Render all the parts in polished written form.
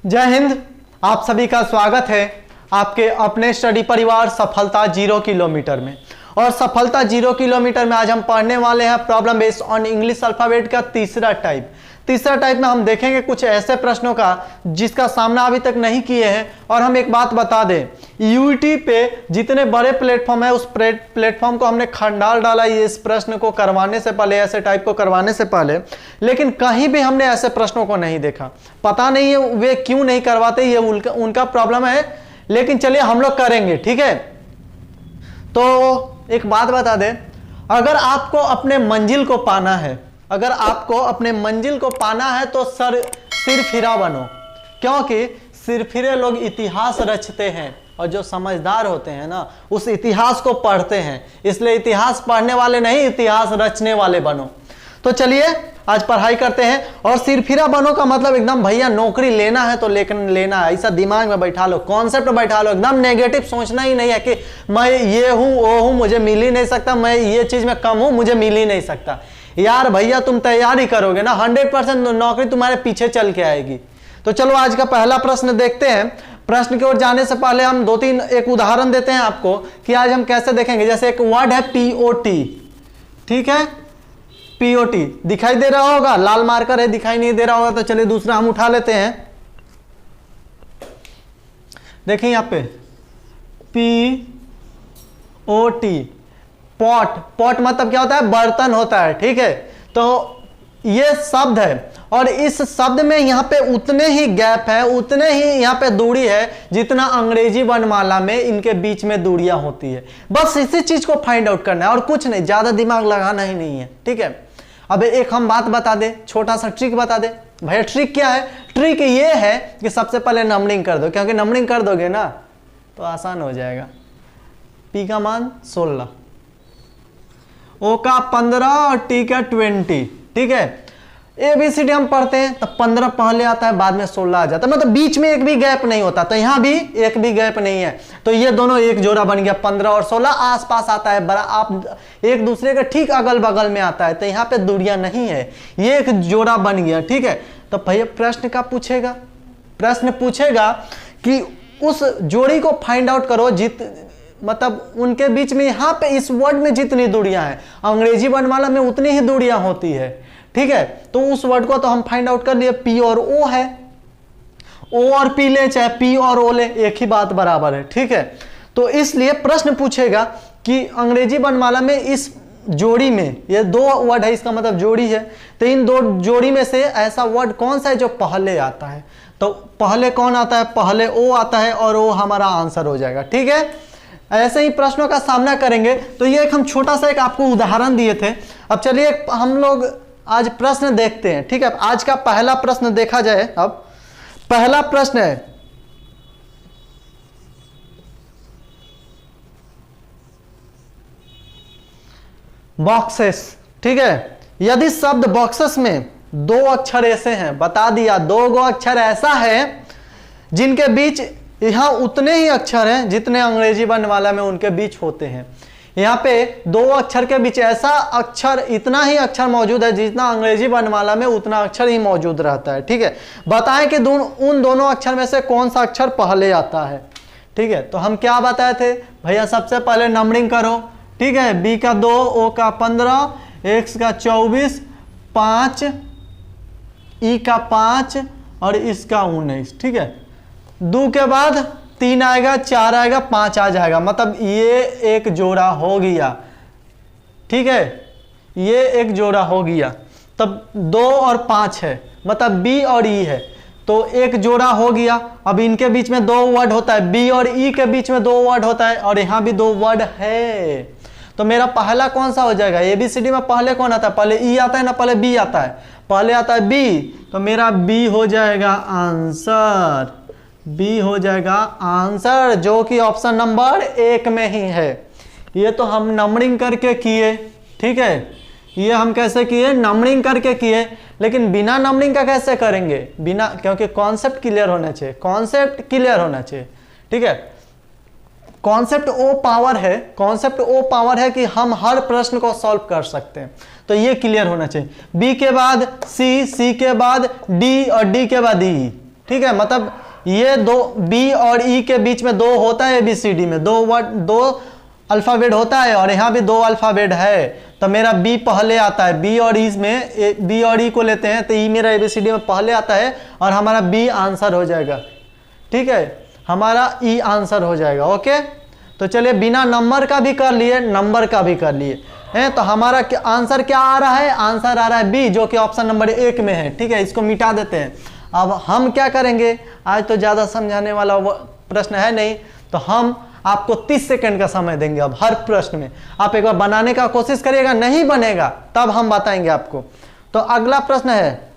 जय हिंद। आप सभी का स्वागत है आपके अपने स्टडी परिवार सफलता 0 किलोमीटर में। और सफलता 0 किलोमीटर में आज हम पढ़ने वाले हैं problem based on English alphabet का तीसरा टाइप में हम देखेंगे कुछ ऐसे प्रश्नों का जिसका सामना अभी तक नहीं किए हैं। और हम एक बात बता दें, यूटी पे जितने बड़े प्लेटफॉर्म है उस प्लेटफॉर्म को हमने खंडाल डाला इस प्रश्न को करवाने से पहले, ऐसे टाइप को करवाने से पहले, लेकिन कहीं भी हमने ऐसे प्रश्नों को नहीं देखा। पता नहीं है वे क्यों नहीं करवाते, ये उनका प्रॉब्लम है, लेकिन चलिए हम लोग करेंगे, ठीक है। तो एक बात बता दें, अगर आपको अपने मंजिल को पाना है, तो सिरफिरा बनो, क्योंकि सिरफिरे लोग इतिहास रचते हैं और जो समझदार होते हैं ना उस इतिहास को पढ़ते हैं। इसलिए इतिहास पढ़ने वाले नहीं, इतिहास रचने वाले बनो। तो चलिए आज पढ़ाई करते हैं। और सिरफिरा बनो का मतलब एकदम भैया नौकरी लेना है तो लेना है, ऐसा दिमाग में बैठा लो, कॉन्सेप्ट बैठा लो। एकदम नेगेटिव सोचना ही नहीं है कि मैं ये हूं वो हूं मुझे मिल ही नहीं सकता, मैं ये चीज में कम हूं मुझे मिल ही नहीं सकता। यार भैया तुम तैयारी करोगे ना 100% नौकरी तुम्हारे पीछे चल के आएगी। तो चलो आज का पहला प्रश्न देखते हैं। प्रश्न की ओर जाने से पहले हम 2-3 एक उदाहरण देते हैं आपको कि आज हम कैसे देखेंगे। जैसे एक वर्ड है पीओटी, ठीक है, पीओटी दिखाई दे रहा होगा, लाल मार्कर है, दिखाई नहीं दे रहा होगा तो चलिए दूसरा हम उठा लेते हैं। देखिए यहां पे पीओटी, पॉट मतलब क्या होता है, बर्तन होता है, ठीक है। तो ये शब्द है और इस शब्द में यहां पे उतने ही गैप है, उतने ही यहां पे दूरी है जितना अंग्रेजी वर्णमाला में इनके बीच में दूरियां होती है। बस इसी चीज को फाइंड आउट करना है और कुछ नहीं, ज्यादा दिमाग लगाना ही नहीं है, ठीक है। अब एक हम बात बता दे, छोटा सा ट्रिक बता दे भैया। ट्रिक क्या है? ट्रिक ये है कि सबसे पहले नंबरिंग कर दो, क्योंकि नंबरिंग कर दोगे ना तो आसान हो जाएगा। पी का मान 16, ओ का 15 और टी का 20, ठीक है। ABCD हम पढ़ते हैं तो 15 पहले आता है, बाद में 16 आ जाता है, मतलब बीच में एक भी गैप नहीं होता। तो यहां भी एक भी गैप नहीं है, तो ये दोनों एक जोड़ा बन गया। 15 और 16 आसपास आता है, बड़ा आप एक दूसरे के ठीक अगल बगल में आता है, तो यहाँ पे दूरियां नहीं है, ये एक जोड़ा बन गया, ठीक है। तो भैया प्रश्न का पूछेगा, प्रश्न पूछेगा कि उस जोड़ी को फाइंड आउट करो, मतलब उनके बीच में यहाँ पे इस वर्ड में जितनी दूरियां हैं अंग्रेजी वर्णमाला में उतनी ही दूरियां होती है, ठीक है। तो उस वर्ड को तो हम फाइंड आउट कर लिए, पी और ओ है, ओ और पी ले चाहे पी और ओ ले, एक ही बात बराबर है, ठीक है। तो इसलिए प्रश्न पूछेगा कि अंग्रेजी वर्णमाला में इस जोड़ी में, ये 2 वर्ड है, इसका मतलब जोड़ी है, तो इन 2 जोड़ी में से ऐसा वर्ड कौन सा है जो पहले आता है। तो पहले कौन आता है? पहले ओ आता है और ओ हमारा आंसर हो जाएगा, ठीक है। ऐसे ही प्रश्नों का सामना करेंगे। तो ये एक हम छोटा सा एक आपको उदाहरण दिए थे। अब चलिए हम लोग आज प्रश्न देखते हैं, ठीक है। आज का पहला प्रश्न देखा जाए। अब पहला प्रश्न है, बॉक्सेस, ठीक है। यदि शब्द बॉक्सेस में 2 अक्षर ऐसे हैं, बता दिया 2 अक्षर ऐसा है जिनके बीच यहां उतने ही अक्षर हैं जितने अंग्रेजी वर्णमाला में उनके बीच होते हैं। यहाँ पे 2 अक्षर के बीच ऐसा अक्षर, इतना ही अक्षर मौजूद है जितना अंग्रेजी वर्णमाला में उतना अक्षर ही मौजूद रहता है, ठीक है। बताएं कि उन दोनों अक्षर में से कौन सा अक्षर पहले आता है, ठीक है। तो हम क्या बताए थे भैया, सबसे पहले नंबरिंग करो, ठीक है। बी का 2, ओ का 15, एक्स का 24, 5, ई का 5 और इसका 19, ठीक है। 2 के बाद 3 आएगा, 4 आएगा, 5 आ जाएगा, मतलब ये एक जोड़ा हो गया, ठीक है। ये एक जोड़ा हो गया, तब 2 और 5 है, मतलब बी और ई है, तो एक जोड़ा हो गया। अब इनके बीच में 2 वर्ड होता है, बी और ई के बीच में 2 वर्ड होता है और यहाँ भी 2 वर्ड है। तो मेरा पहला कौन सा हो जाएगा? ABCD में पहले कौन आता है? पहले ई आता है ना पहले बी आता है? पहले आता है बी, तो मेरा बी हो जाएगा आंसर, बी हो जाएगा आंसर, जो कि ऑप्शन नंबर 1 में ही है। ये तो हम नंबरिंग करके किए, ठीक है। ये हम कैसे किए? नंबरिंग करके किए, लेकिन बिना नंबरिंग का कैसे करेंगे? बिना, क्योंकि कॉन्सेप्ट क्लियर होना चाहिए, कॉन्सेप्ट क्लियर होना चाहिए, ठीक है। कॉन्सेप्ट ओ पावर है, कॉन्सेप्ट ओ पावर है कि हम हर प्रश्न को सॉल्व कर सकते हैं, तो ये क्लियर होना चाहिए। बी के बाद सी, सी के बाद डी और डी के बाद ई, ठीक है, मतलब ये दो बी और ई के बीच में दो होता है, ABCD में दो अल्फाबेट होता है, और यहाँ भी दो अल्फाबेट है, तो मेरा बी पहले आता है। बी और ई में बी और ई को लेते हैं तो ई मेरा ABCD में पहले आता है, और हमारा बी आंसर हो जाएगा। ठीक है, हमारा ई आंसर हो जाएगा। ओके, तो चलिए बिना नंबर का भी कर लिए, नंबर का भी कर लिए हैं, तो हमारा आंसर क्या आ रहा है? आंसर आ रहा है बी, जो कि ऑप्शन नंबर 1 में है। ठीक है, इसको मिटा देते हैं। अब हम क्या करेंगे, आज तो ज़्यादा समझाने वाला प्रश्न है नहीं, तो हम आपको 30 सेकंड का समय देंगे। अब हर प्रश्न में आप एक बार बनाने का कोशिश करिएगा, नहीं बनेगा तब हम बताएंगे आपको। तो अगला प्रश्न है,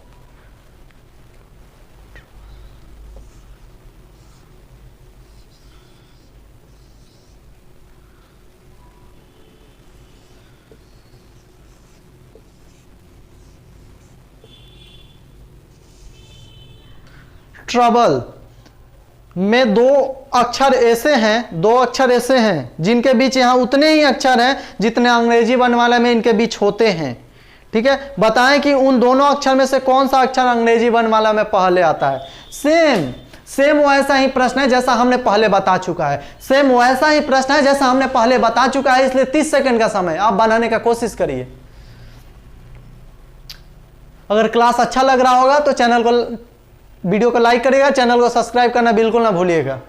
ट्रबल में दो अक्षर ऐसे हैं जिनके बीच यहाँ उतने ही अक्षर हैं जितने अंग्रेजी वर्णमाला में इनके बीच होते हैं। ठीक है, बताएं कि उन दोनों अक्षर में से कौन सा अक्षर अंग्रेजी वर्णमाला में पहले आता है। सेम वैसा ही प्रश्न है जैसा हमने पहले बता चुका है, इसलिए 30 सेकंड का समय आप बनाने का कोशिश करिए। अगर क्लास अच्छा लग रहा होगा तो चैनल को, वीडियो को लाइक करिएगा, चैनल को सब्सक्राइब करना बिल्कुल ना भूलिएगा।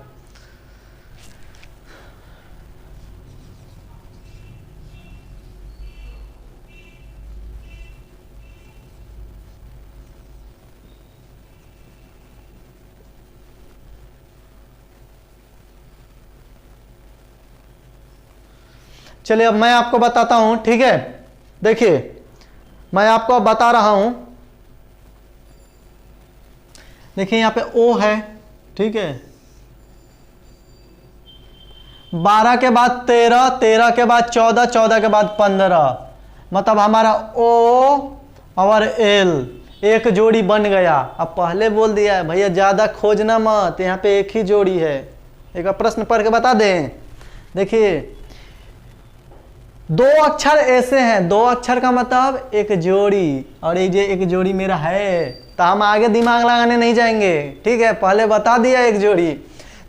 चलिए अब मैं आपको बताता हूं। ठीक है, देखिए मैं आपको बता रहा हूं। देखिए यहाँ पे ओ है, ठीक है, 12 के बाद 13, 13 के बाद 14, 14 के बाद 15, मतलब हमारा ओ और एल एक जोड़ी बन गया। अब पहले बोल दिया है भैया ज़्यादा खोजना मत, यहाँ पे एक ही जोड़ी है। एक प्रश्न पढ़ के बता दें। देखिए दो अक्षर ऐसे हैं, दो अक्षर का मतलब एक जोड़ी, और ये एक जोड़ी मेरा है, तो हम आगे दिमाग लगाने नहीं जाएंगे। ठीक है, पहले बता दिया एक जोड़ी,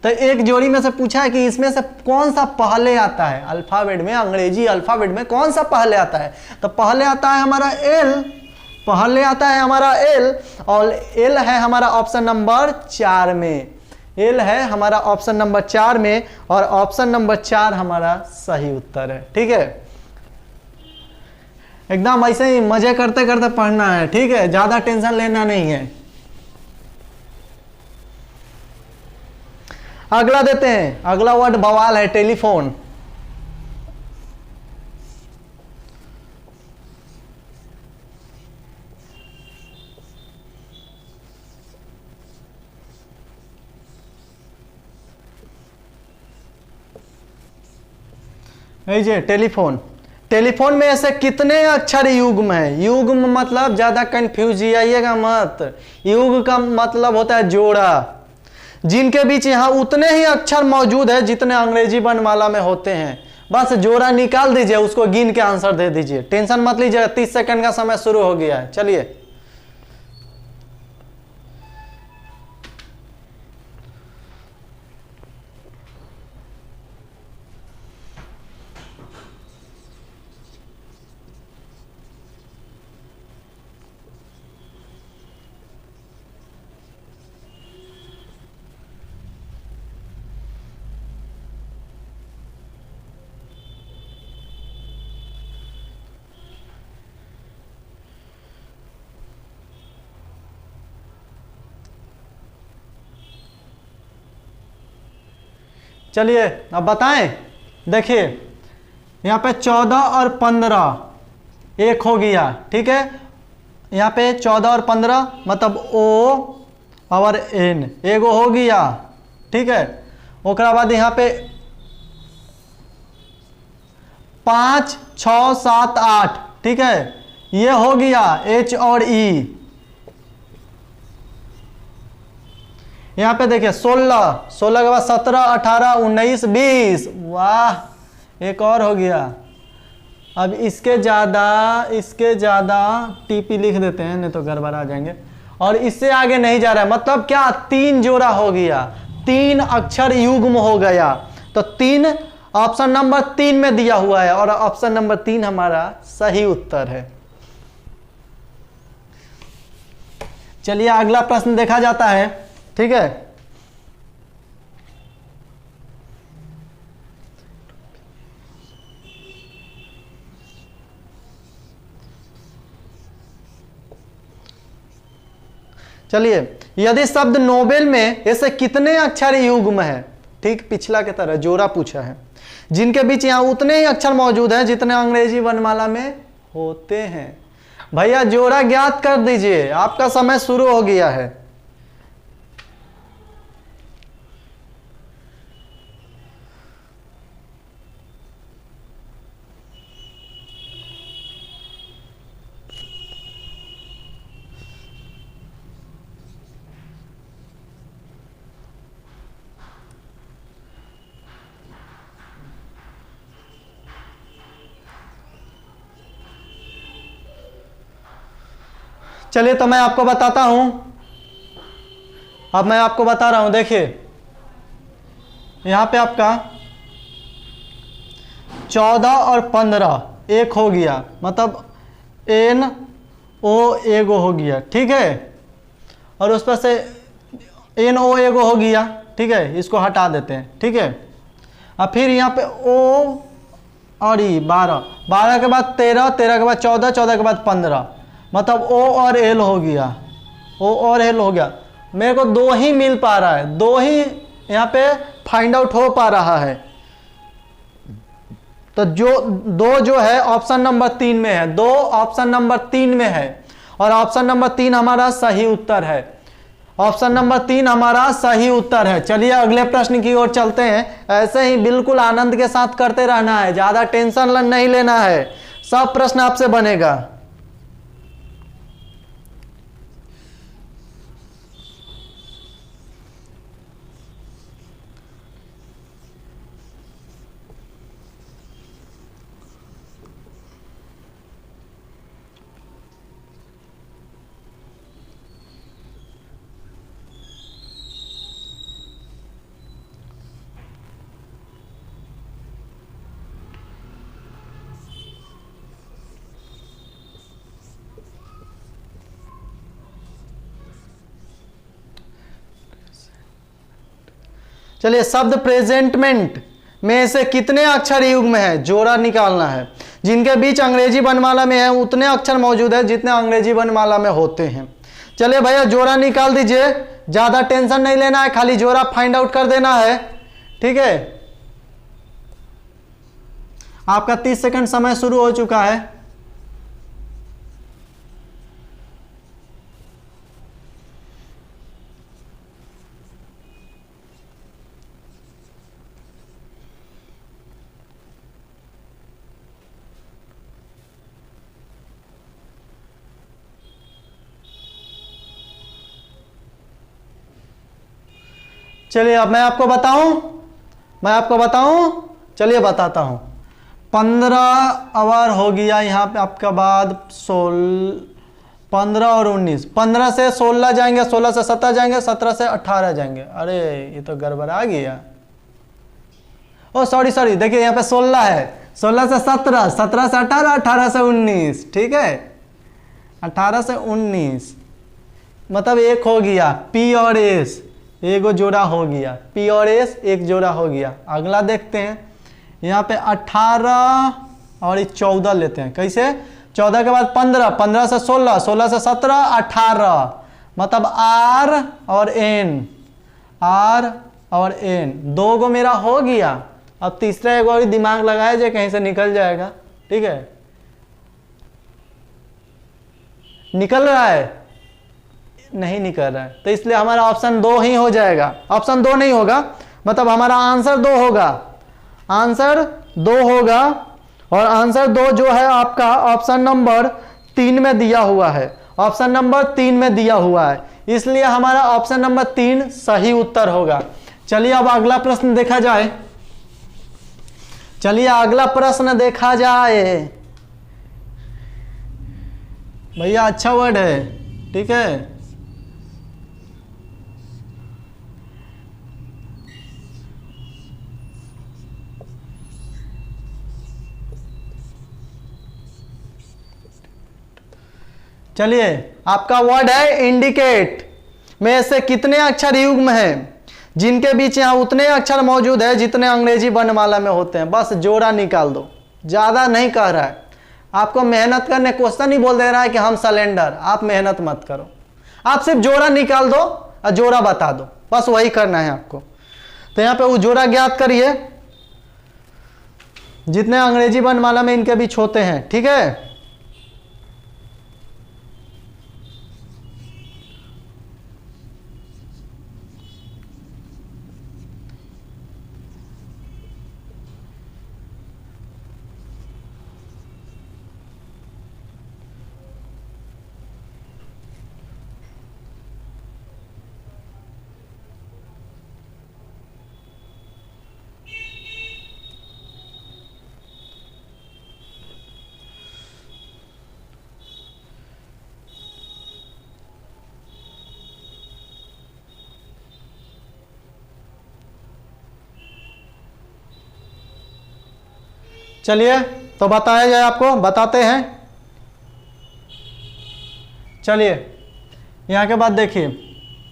तो एक जोड़ी में से पूछा है कि इसमें से कौन सा पहले आता है अल्फाबेट में, अंग्रेजी अल्फाबेट में कौन सा पहले आता है। तो पहले आता है हमारा एल, और एल है हमारा ऑप्शन नंबर 4 में, एल है हमारा ऑप्शन नंबर 4 में, और ऑप्शन नंबर 4 हमारा सही उत्तर है। ठीक है, एकदम ऐसे ही मजे करते करते पढ़ना है। ठीक है, ज्यादा टेंशन लेना नहीं है। अगला देते हैं, अगला वर्ड बवाल है, टेलीफोन। टेलीफोन में ऐसे कितने अक्षर युग्म है। युग्म मतलब ज्यादा कंफ्यूज आइएगा मत, युग का मतलब होता है जोड़ा, जिनके बीच यहाँ उतने ही अक्षर मौजूद है जितने अंग्रेजी वर्णमाला में होते हैं। बस जोड़ा निकाल दीजिए, उसको गिन के आंसर दे दीजिए, टेंशन मत लीजिए। 30 सेकंड का समय शुरू हो गया है। चलिए चलिए अब बताएं। देखिए यहाँ पे 14 और 15 एक हो गया। ठीक है, यहाँ पे 14 और 15 मतलब ओ और एन एगो हो गया। ठीक है, ओकरा बाद यहाँ पे 5, 6, 7, 8। ठीक है, ये हो गया एच और ई। यहाँ पे देखिए 16, 16 के बाद 17, 18, 19, 20। वाह, एक और हो गया। अब इसके ज़्यादा टीपी लिख देते हैं, नहीं तो गड़बड़ा जाएंगे। और इससे आगे नहीं जा रहा है, मतलब क्या 3 जोड़ा हो गया, 3 अक्षर युग्म हो गया। तो 3 ऑप्शन नंबर 3 में दिया हुआ है और ऑप्शन नंबर 3 हमारा सही उत्तर है। चलिए अगला प्रश्न देखा जाता है, ठीक है। चलिए, यदि शब्द नोबेल में ऐसे कितने अक्षर युग्म है, ठीक पिछला के तरह जोड़ा पूछा है, जिनके बीच यहां उतने ही अक्षर मौजूद हैं जितने अंग्रेजी वर्णमाला में होते हैं। भैया जोड़ा ज्ञात कर दीजिए, आपका समय शुरू हो गया है। चलिए तो मैं आपको बताता हूं, अब मैं आपको बता रहा हूं, देखिए यहां पे आपका 14 और 15 एक हो गया, मतलब एन ओ एगो हो गया, ठीक है। और उस पर से एन ओ एगो हो गया, ठीक है, इसको हटा देते हैं, ठीक है। अब फिर यहाँ पे ओ और ई 12, 12 के बाद 13, 13 के बाद 14, 14 के बाद 15, मतलब ओ और एल हो गया, ओ और एल हो गया। मेरे को 2 ही मिल पा रहा है, 2 ही यहाँ पे फाइंड आउट हो पा रहा है। तो जो 2 जो है ऑप्शन नंबर 3 में है, 2 ऑप्शन नंबर 3 में है और ऑप्शन नंबर 3 हमारा सही उत्तर है। ऑप्शन नंबर 3 हमारा सही उत्तर है। चलिए अगले प्रश्न की ओर चलते हैं। ऐसे ही बिल्कुल आनंद के साथ करते रहना है, ज्यादा टेंशन नहीं लेना है, सब प्रश्न आपसे बनेगा। चलिए, शब्द प्रेजेंटमेंट में से कितने अक्षर युग्म है, जोड़ा निकालना है। जिनके बीच अंग्रेजी वर्णमाला में है उतने अक्षर मौजूद है जितने अंग्रेजी वर्णमाला में होते हैं। चलिए भैया जोड़ा निकाल दीजिए, ज्यादा टेंशन नहीं लेना है, खाली जोड़ा फाइंड आउट कर देना है, ठीक है। आपका 30 सेकंड समय शुरू हो चुका है। चलिए अब मैं आपको बताऊं, चलिए बताता हूं। 15 आवर हो गया यहाँ पे आपका बाद 15 और 19, 15 से 16 जाएंगे, 16 से 17 जाएंगे, 17 से 18 जाएंगे। अरे ये तो गड़बड़ आ गया। ओ सॉरी, देखिए यहाँ पे 16 है, 16 से 17, 17 से 18, 18 से 19, ठीक है, 18 से 19, मतलब एक हो गया। पी और एस एक जोड़ा हो गया, पी और एस एक जोड़ा हो गया। अगला देखते हैं, यहाँ पे 18 और 14 लेते हैं। कैसे? 14 के बाद 15, 15 से 16, 16 से 17, 18, मतलब आर और एन, आर और एन 2 गो मेरा हो गया। अब तीसरा एक और दिमाग लगाया जाए, कहीं से निकल जाएगा, ठीक है। निकल रहा है? नहीं निकल रहा है, तो इसलिए हमारा ऑप्शन 2 ही हो जाएगा। ऑप्शन 2 नहीं होगा, मतलब हमारा आंसर 2 होगा, आंसर 2 होगा। और आंसर 2 जो है आपका ऑप्शन नंबर 3 में दिया हुआ है, ऑप्शन नंबर 3 में दिया हुआ है, इसलिए हमारा ऑप्शन नंबर 3 सही उत्तर होगा। चलिए अब अगला प्रश्न देखा जाए, चलिए अगला प्रश्न देखा जाए। भैया अच्छा वर्ड है, ठीक है, चलिए आपका वर्ड है इंडिकेट, में से कितने अक्षर युग्म हैं जिनके बीच यहाँ उतने अक्षर मौजूद है जितने अंग्रेजी वर्णमाला में होते हैं। बस जोड़ा निकाल दो, ज़्यादा नहीं कह रहा है आपको मेहनत करने, क्वेश्चन ही बोल दे रहा है कि हम सिलेंडर, आप मेहनत मत करो, आप सिर्फ जोड़ा निकाल दो और जोड़ा बता दो, बस वही करना है आपको। तो यहाँ पे वो जोड़ा ज्ञात करिए जितने अंग्रेजी वर्णमाला में इनके बीच होते हैं, ठीक है। चलिए तो बताया जाए आपको, बताते हैं। चलिए यहाँ के बाद देखिए,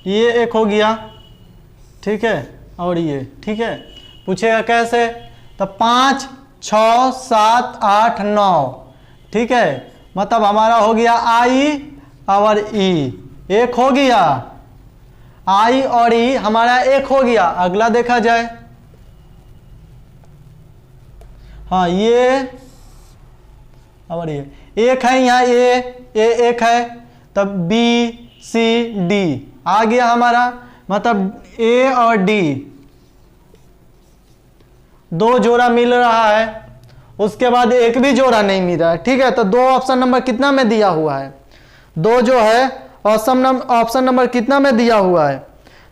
ये एक हो गया, ठीक है, और ये, ठीक है। पूछेगा कैसे, तो 5 6 7 8 9, ठीक है, मतलब हमारा हो गया आई और ई, एक हो गया, आई और ई हमारा एक हो गया। अगला देखा जाए, हाँ ये और ये एक है, यहाँ ए एक है, तब बी सी डी आ गया हमारा, मतलब ए और डी दो जोड़ा मिल रहा है, उसके बाद एक भी जोड़ा नहीं मिल रहा है, ठीक है। तो दो ऑप्शन नंबर कितना में दिया हुआ है, दो जो है ऑप्शन नंबर कितना में दिया हुआ है,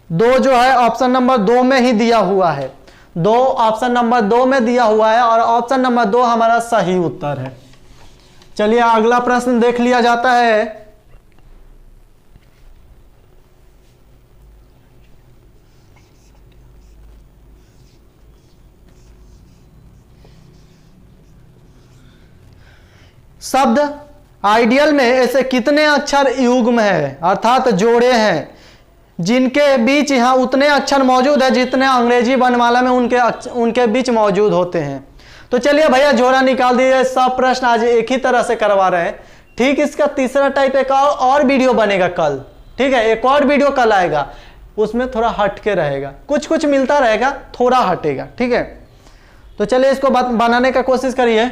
दो जो है ऑप्शन नंबर 2 में ही दिया हुआ है, दो ऑप्शन नंबर 2 में दिया हुआ है और ऑप्शन नंबर 2 हमारा सही उत्तर है। चलिए अगला प्रश्न देख लिया जाता है। शब्द आइडियल में ऐसे कितने अक्षर युग्म है, अर्थात जोड़े हैं जिनके बीच यहाँ उतने अक्षर मौजूद है जितने अंग्रेजी वर्णमाला में उनके बीच मौजूद होते हैं। तो चलिए भैया जोड़ा निकाल दीजिए। सब प्रश्न आज एक ही तरह से करवा रहे हैं, ठीक। इसका तीसरा टाइप एक और वीडियो बनेगा कल, ठीक है, एक और वीडियो कल आएगा, उसमें थोड़ा हट के रहेगा, कुछ कुछ मिलता रहेगा, थोड़ा हटेगा, ठीक है। तो चलिए इसको बनाने का कोशिश करिए।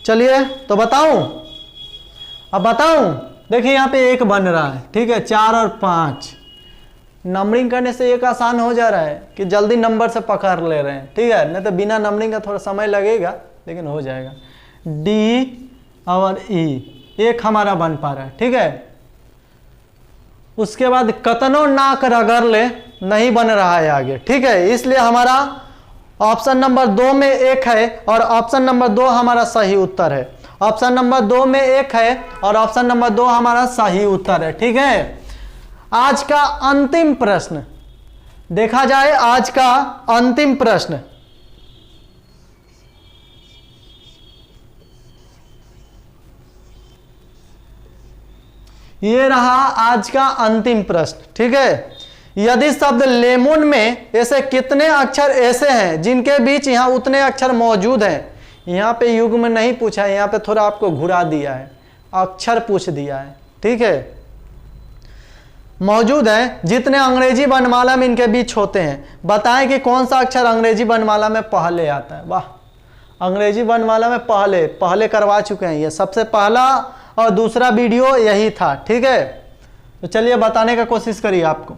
चलिए तो बताऊं, अब बताऊं, देखिए यहाँ पे एक बन रहा है, ठीक है, 4 और 5 नंबरिंग करने से एक आसान हो जा रहा है कि जल्दी नंबर से पकड़ ले रहे हैं, ठीक है, नहीं तो बिना नंबरिंग का थोड़ा समय लगेगा लेकिन हो जाएगा। डी और ई एक हमारा बन पा रहा है, ठीक है। उसके बाद कतनो नाक रगड़ ले नहीं बन रहा है आगे, ठीक है, इसलिए हमारा ऑप्शन नंबर 2 में एक है और ऑप्शन नंबर 2 हमारा सही उत्तर है। ऑप्शन नंबर 2 में एक है और ऑप्शन नंबर 2 हमारा सही उत्तर है, ठीक है। आज का अंतिम प्रश्न देखा जाए, आज का अंतिम प्रश्न, ये रहा आज का अंतिम प्रश्न, ठीक है। यदि शब्द लेमन में ऐसे कितने अक्षर ऐसे हैं जिनके बीच यहाँ उतने अक्षर मौजूद हैं, यहाँ पे युग्म नहीं पूछा है, यहाँ पे थोड़ा आपको घुरा दिया है, अक्षर पूछ दिया है, ठीक है, मौजूद हैं जितने अंग्रेजी वर्णमाला में इनके बीच होते हैं। बताएं कि कौन सा अक्षर अंग्रेजी वर्णमाला में पहले आता है। वाह, अंग्रेजी वर्णमाला में पहले करवा चुके हैं, ये सबसे पहला और दूसरा वीडियो यही था, ठीक है। तो चलिए बताने का कोशिश करिए आपको।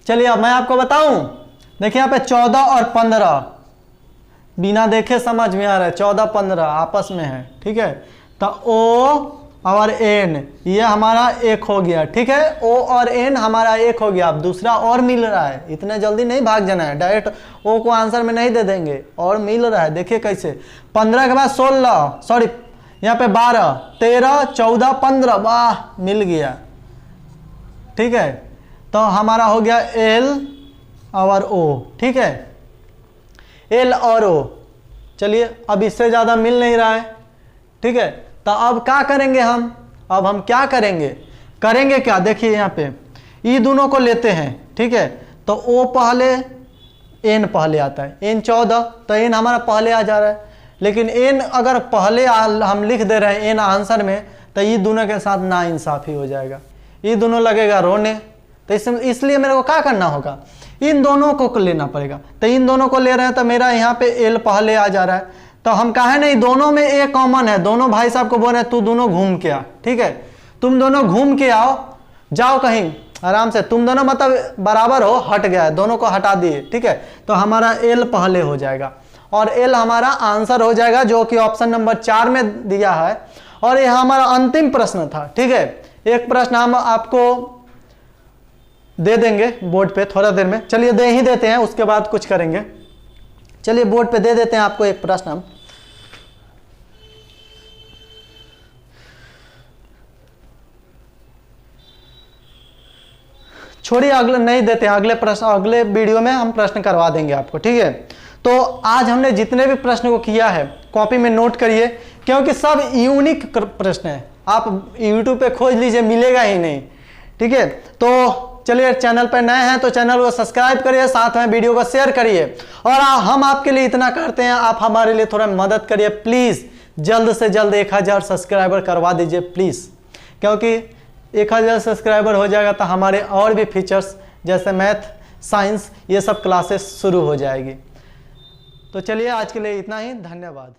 चलिए अब मैं आपको बताऊं, देखिए यहाँ पे 14 और 15 बिना देखे समझ में आ रहा है, 14 15 आपस में है, ठीक है। तो O और N ये हमारा एक हो गया, ठीक है। O और N हमारा एक हो गया। अब दूसरा और मिल रहा है, इतने जल्दी नहीं भाग जाना है, डायरेक्ट O को आंसर में नहीं दे देंगे, और मिल रहा है। देखिए कैसे, 15 के बाद 16, सॉरी यहाँ पे 12 13 14 15, वाह मिल गया, ठीक है। तो हमारा हो गया L और O, ठीक है, L और O। चलिए अब इससे ज़्यादा मिल नहीं रहा है, ठीक है। तो अब क्या करेंगे हम, अब हम क्या करेंगे क्या, देखिए यहाँ पे ये दोनों को लेते हैं, ठीक है। तो O पहले, N पहले आता है, N 14, तो N हमारा पहले आ जा रहा है। लेकिन N अगर पहले हम लिख दे रहे हैं N आंसर में, तो ये दोनों के साथ नाइंसाफ़ी हो जाएगा, ये दोनों लगेगा रोने। तो इसलिए मेरे को क्या करना होगा, इन दोनों को लेना पड़ेगा। तो इन दोनों को ले रहे हैं, तो मेरा यहाँ पे L पहले आ जा रहा है। तो हम कहे नहीं, दोनों में A कॉमन है, दोनों भाई साहब को बोल रहे हैं तू दोनों घूम के आ, ठीक है। तुम दोनों घूम के आओ, जाओ कहीं आराम से, तुम दोनों मतलब बराबर हो, हट गया है, दोनों को हटा दिए, ठीक है। तो हमारा L पहले हो जाएगा, और L हमारा आंसर हो जाएगा, जो कि ऑप्शन नंबर 4 में दिया है। और यह हमारा अंतिम प्रश्न था, ठीक है। एक प्रश्न हम आपको दे देंगे बोर्ड पे थोड़ा देर में, चलिए दे ही देते हैं, उसके बाद कुछ करेंगे। चलिए बोर्ड पे दे देते हैं आपको एक प्रश्न हम। छोड़िए, अगले नहीं देते हैं, अगले प्रश्न अगले वीडियो में हम प्रश्न करवा देंगे आपको, ठीक है। तो आज हमने जितने भी प्रश्न को किया है कॉपी में नोट करिए, क्योंकि सब यूनिक प्रश्न है, आप यूट्यूब पे खोज लीजिए, मिलेगा ही नहीं, ठीक है। तो चलिए, चैनल पर नए हैं तो चैनल को सब्सक्राइब करिए, साथ में वीडियो को शेयर करिए, और हम आपके लिए इतना करते हैं, आप हमारे लिए थोड़ा मदद करिए प्लीज़। जल्द से जल्द 1000 सब्सक्राइबर करवा दीजिए प्लीज़, क्योंकि 1000 सब्सक्राइबर हो जाएगा तो हमारे और भी फीचर्स जैसे मैथ, साइंस, ये सब क्लासेस शुरू हो जाएगी। तो चलिए आज के लिए इतना ही, धन्यवाद।